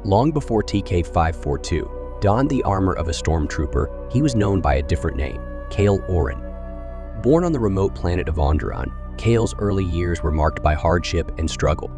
Long before TK-542 donned the armor of a stormtrooper, he was known by a different name, Kale Oren. Born on the remote planet of Onderon, Kale's early years were marked by hardship and struggle.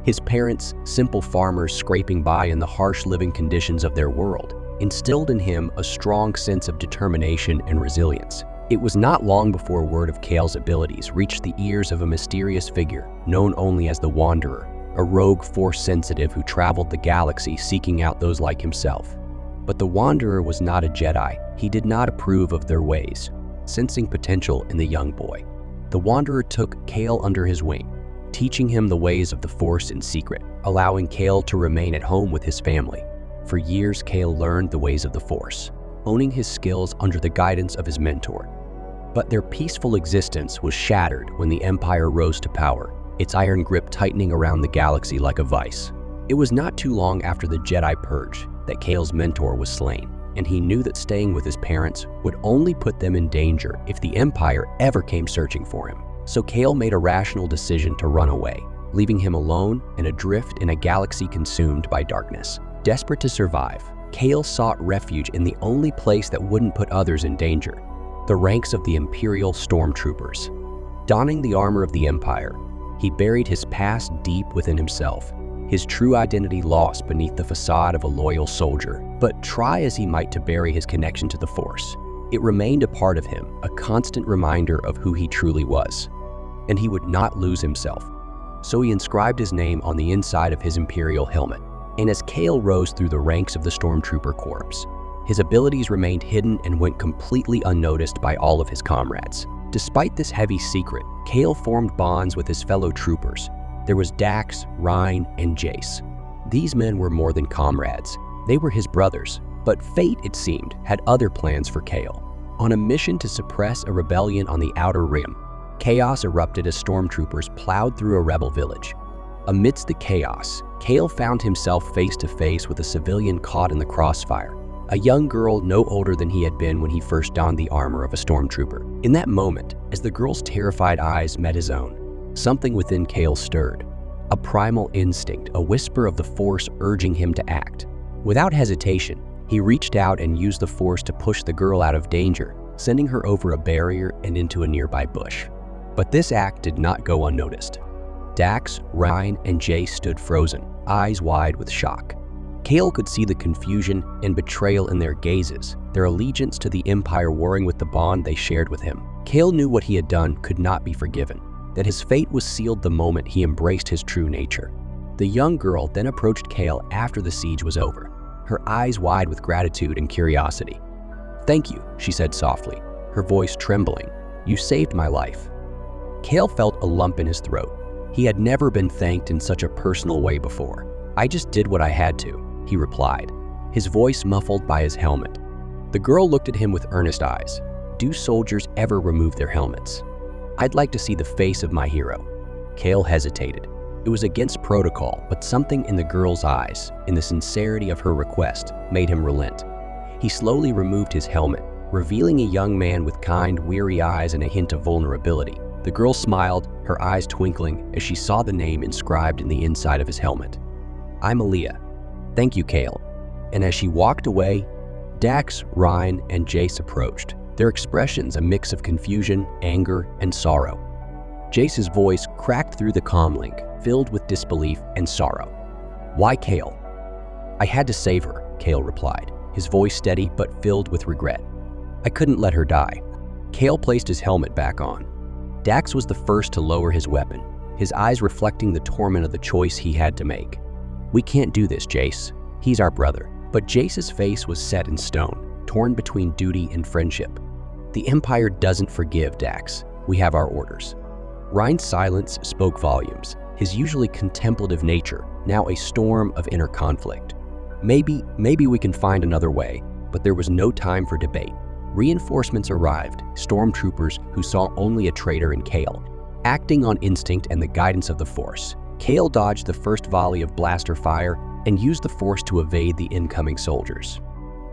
His parents, simple farmers scraping by in the harsh living conditions of their world, instilled in him a strong sense of determination and resilience. It was not long before word of Kale's abilities reached the ears of a mysterious figure known only as the Wanderer, a rogue Force-sensitive who traveled the galaxy seeking out those like himself. But the Wanderer was not a Jedi. He did not approve of their ways. Sensing potential in the young boy, the Wanderer took Kale under his wing, teaching him the ways of the Force in secret, allowing Kale to remain at home with his family. For years, Kale learned the ways of the Force, honing his skills under the guidance of his mentor. But their peaceful existence was shattered when the Empire rose to power, its iron grip tightening around the galaxy like a vice. It was not too long after the Jedi Purge that Kale's mentor was slain, and he knew that staying with his parents would only put them in danger if the Empire ever came searching for him. So Kale made a rational decision to run away, leaving him alone and adrift in a galaxy consumed by darkness. Desperate to survive, Kale sought refuge in the only place that wouldn't put others in danger, the ranks of the Imperial Stormtroopers. Donning the armor of the Empire, he buried his past deep within himself, his true identity lost beneath the facade of a loyal soldier. But try as he might to bury his connection to the Force, it remained a part of him, a constant reminder of who he truly was. And he would not lose himself. So he inscribed his name on the inside of his Imperial helmet. And as Kale rose through the ranks of the Stormtrooper Corps, his abilities remained hidden and went completely unnoticed by all of his comrades. Despite this heavy secret, Kale formed bonds with his fellow troopers. There was Dax, Ryan, and Jace. These men were more than comrades. They were his brothers. But fate, it seemed, had other plans for Kale. On a mission to suppress a rebellion on the Outer Rim, chaos erupted as stormtroopers plowed through a rebel village. Amidst the chaos, Kale found himself face to face with a civilian caught in the crossfire, a young girl no older than he had been when he first donned the armor of a stormtrooper. In that moment, as the girl's terrified eyes met his own, something within Kale stirred. A primal instinct, a whisper of the Force urging him to act. Without hesitation, he reached out and used the Force to push the girl out of danger, sending her over a barrier and into a nearby bush. But this act did not go unnoticed. Dax, Ryan, and Jace stood frozen, eyes wide with shock. Kale could see the confusion and betrayal in their gazes, their allegiance to the Empire warring with the bond they shared with him. Kale knew what he had done could not be forgiven, that his fate was sealed the moment he embraced his true nature. The young girl then approached Kale after the siege was over, her eyes wide with gratitude and curiosity. "Thank you," she said softly, her voice trembling. "You saved my life." Kale felt a lump in his throat. He had never been thanked in such a personal way before. "I just did what I had to," he replied, his voice muffled by his helmet. The girl looked at him with earnest eyes. "Do soldiers ever remove their helmets?" "I'd like to see the face of my hero." Kale hesitated. It was against protocol, but something in the girl's eyes, in the sincerity of her request, made him relent. He slowly removed his helmet, revealing a young man with kind, weary eyes and a hint of vulnerability. The girl smiled, her eyes twinkling as she saw the name inscribed in the inside of his helmet. "I'm Aaliyah." "Thank you, Kale." And as she walked away, Dax, Ryan, and Jace approached, their expressions a mix of confusion, anger, and sorrow. Jace's voice cracked through the comlink, filled with disbelief and sorrow. "Why Kale?" "I had to save her," Kale replied, his voice steady but filled with regret. "I couldn't let her die." Kale placed his helmet back on. Dax was the first to lower his weapon, his eyes reflecting the torment of the choice he had to make. "We can't do this, Jace. He's our brother." But Jace's face was set in stone, torn between duty and friendship. "The Empire doesn't forgive, Dax. We have our orders." Ryan's silence spoke volumes, his usually contemplative nature now a storm of inner conflict. Maybe we can find another way," but there was no time for debate. Reinforcements arrived, stormtroopers who saw only a traitor in Kale. Acting on instinct and the guidance of the Force, Kale dodged the first volley of blaster fire and used the Force to evade the incoming soldiers.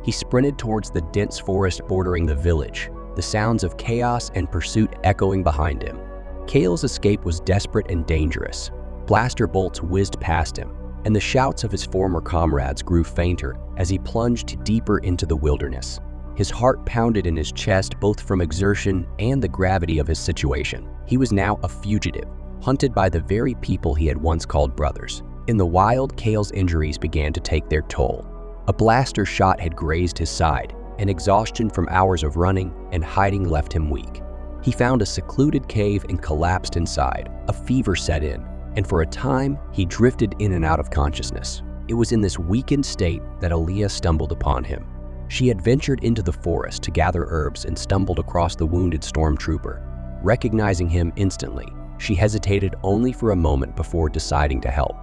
He sprinted towards the dense forest bordering the village, the sounds of chaos and pursuit echoing behind him. Kale's escape was desperate and dangerous. Blaster bolts whizzed past him, and the shouts of his former comrades grew fainter as he plunged deeper into the wilderness. His heart pounded in his chest both from exertion and the gravity of his situation. He was now a fugitive, hunted by the very people he had once called brothers. In the wild, Cale's injuries began to take their toll. A blaster shot had grazed his side, and exhaustion from hours of running and hiding left him weak. He found a secluded cave and collapsed inside. A fever set in, and for a time, he drifted in and out of consciousness. It was in this weakened state that Aaliyah stumbled upon him. She had ventured into the forest to gather herbs and stumbled across the wounded stormtrooper. Recognizing him instantly, she hesitated only for a moment before deciding to help.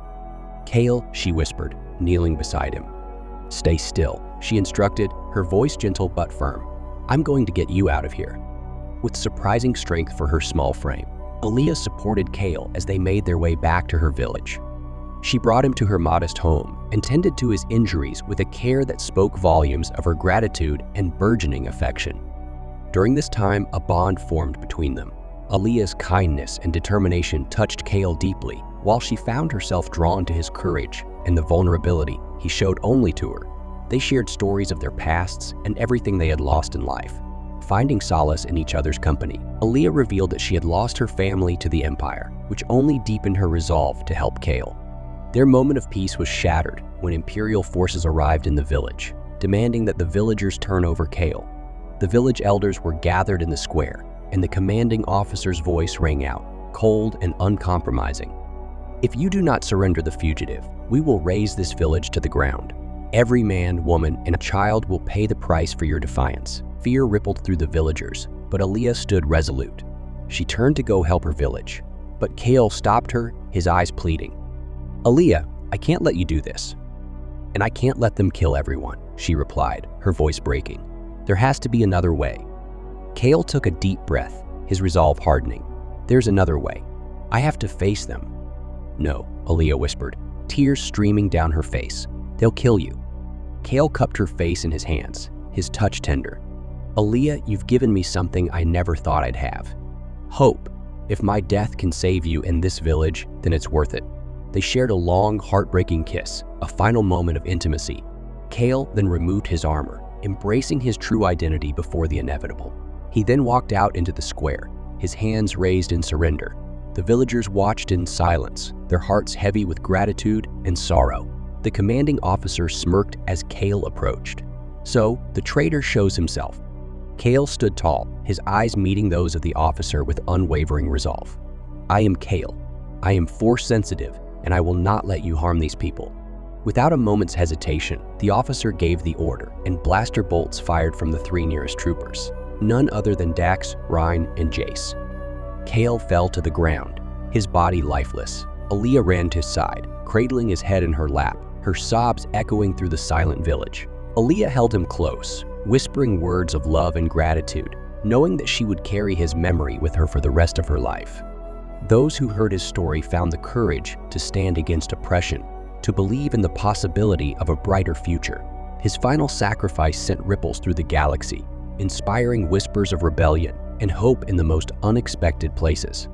"Cale," she whispered, kneeling beside him. "Stay still," she instructed, her voice gentle but firm. "I'm going to get you out of here." With surprising strength for her small frame, Aaliyah supported Cale as they made their way back to her village. She brought him to her modest home and tended to his injuries with a care that spoke volumes of her gratitude and burgeoning affection. During this time, a bond formed between them. Aaliyah's kindness and determination touched Cale deeply, while she found herself drawn to his courage and the vulnerability he showed only to her. They shared stories of their pasts and everything they had lost in life. Finding solace in each other's company, Aaliyah revealed that she had lost her family to the Empire, which only deepened her resolve to help Cale. Their moment of peace was shattered when Imperial forces arrived in the village, demanding that the villagers turn over Cale. The village elders were gathered in the square, and the commanding officer's voice rang out, cold and uncompromising. "If you do not surrender the fugitive, we will raze this village to the ground. Every man, woman, and a child will pay the price for your defiance." Fear rippled through the villagers, but Aaliyah stood resolute. She turned to go help her village, but Cale stopped her, his eyes pleading. "Aaliyah, I can't let you do this." "And I can't let them kill everyone," she replied, her voice breaking. "There has to be another way." Cale took a deep breath, his resolve hardening. "There's another way. I have to face them." "No," Aaliyah whispered, tears streaming down her face. "They'll kill you." Cale cupped her face in his hands, his touch tender. "Aaliyah, you've given me something I never thought I'd have. Hope. If my death can save you in this village, then it's worth it." They shared a long, heartbreaking kiss, a final moment of intimacy. Cale then removed his armor, embracing his true identity before the inevitable. He then walked out into the square, his hands raised in surrender. The villagers watched in silence, their hearts heavy with gratitude and sorrow. The commanding officer smirked as Cale approached. "So, the traitor shows himself." Cale stood tall, his eyes meeting those of the officer with unwavering resolve. "I am Cale. I am Force-sensitive, and I will not let you harm these people." Without a moment's hesitation, the officer gave the order, and blaster bolts fired from the three nearest troopers, none other than Dax, Ryan, and Jace. Cale fell to the ground, his body lifeless. Aaliyah ran to his side, cradling his head in her lap, her sobs echoing through the silent village. Aaliyah held him close, whispering words of love and gratitude, knowing that she would carry his memory with her for the rest of her life. Those who heard his story found the courage to stand against oppression, to believe in the possibility of a brighter future. His final sacrifice sent ripples through the galaxy, inspiring whispers of rebellion and hope in the most unexpected places.